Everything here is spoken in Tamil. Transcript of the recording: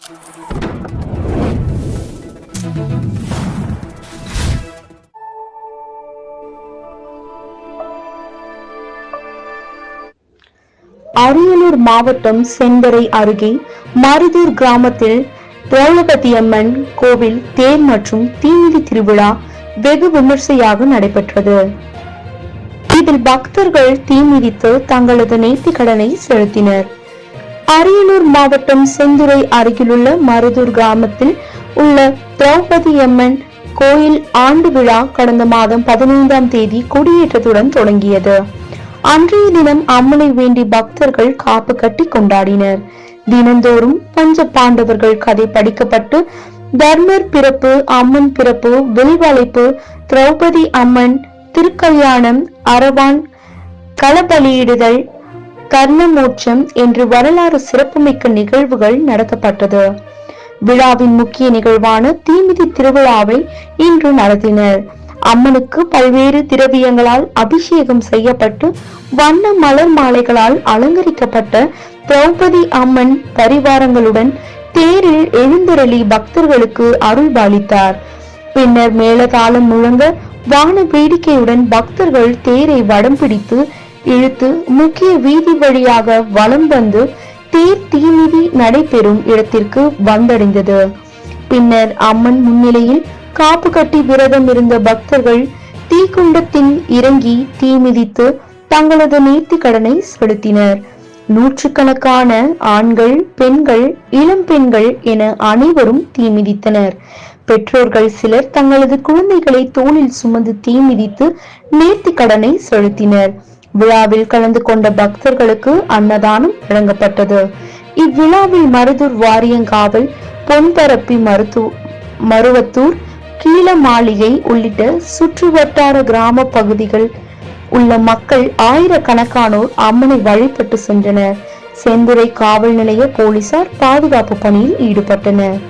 அரியலூர் மாவட்டம் செந்தரை அருகே மருதூர் கிராமத்தில் திரௌபதி அம்மன் கோவில் தேர் மற்றும் தீமிதி திருவிழா வெகு விமர்சையாக நடைபெற்றது. இதில் பக்தர்கள் தீமிதித்து தங்களது நேர்த்திக்கடனை செலுத்தினர். அரியலூர் மாவட்டம் செந்துறை அருகிலுள்ள மருதூர் கிராமத்தில் உள்ள திரௌபதி அம்மன் கோயில் ஆண்டு விழா கடந்த மாதம் 15ஆம் தேதி கொடியேற்றத்துடன் தொடங்கியது. அன்றைய தினம் அம்மனை வேண்டி பக்தர்கள் காப்பு கட்டி கொண்டாடினர். தினந்தோறும் பஞ்ச பாண்டவர்கள் கதை படிக்கப்பட்டு தர்மர் பிறப்பு, அம்மன் பிறப்பு, வில்வளைப்பு, திரௌபதி அம்மன் திருக்கல்யாணம், அரவான், களபலியிடுதல், கர்ணமோட்சம் என்று வரலாறு சிறப்புமிக்க நிகழ்வுகள் நடத்தப்பட்டது. விழாவின் முக்கிய நிகழ்வான தீமிதி திருவிழாவை இன்று நடத்தினர். அம்மனுக்கு பல்வேறு திரவியங்களால் அபிஷேகம் செய்யப்பட்டு வண்ண மலர் மாலைகளால் அலங்கரிக்கப்பட்ட திரௌபதி அம்மன் பரிவாரங்களுடன் தேரில் எழுந்தருளி பக்தர்களுக்கு அருள் பாலித்தார். பின்னர் மேளதாளம் முழங்க வான வேடிக்கையுடன் பக்தர்கள் தேரை வடம் பிடித்து இழுத்து முக்கிய வீதி வழியாக வலம் வந்து தேர் தீமிதி நடைபெறும் இடத்திற்கு வந்தடைந்தது. பின்னர் அம்மன் முன்னிலையில் காப்பு கட்டி விரதம் இருந்த பக்தர்கள் தீக்குண்டத்தில் இறங்கி தீமிதித்து தங்களது நேர்த்தி கடனை செலுத்தினர். நூற்றுக்கணக்கான ஆண்கள், பெண்கள், இளம் பெண்கள் என அனைவரும் தீமிதித்தனர். பெற்றோர்கள் சிலர் தங்களது குழந்தைகளை தோளில் சுமந்து தீமிதித்து நேர்த்தி கடனை செலுத்தினர். விழாவில் கலந்து கொண்ட பக்தர்களுக்கு அன்னதானம் வழங்கப்பட்டது. இவ்விழாவில் மருதூர் வாரியங்காவல், பொன்பரப்பி, மருவத்தூர், கீழ மாளிகை உள்ளிட்ட சுற்று வட்டார கிராம பகுதிகள் உள்ள மக்கள் ஆயிரக்கணக்கானோர் அம்மனை வழிபட்டு சென்றனர். செந்துறை காவல் நிலைய போலீசார் பாதுகாப்பு பணியில் ஈடுபட்டனர்.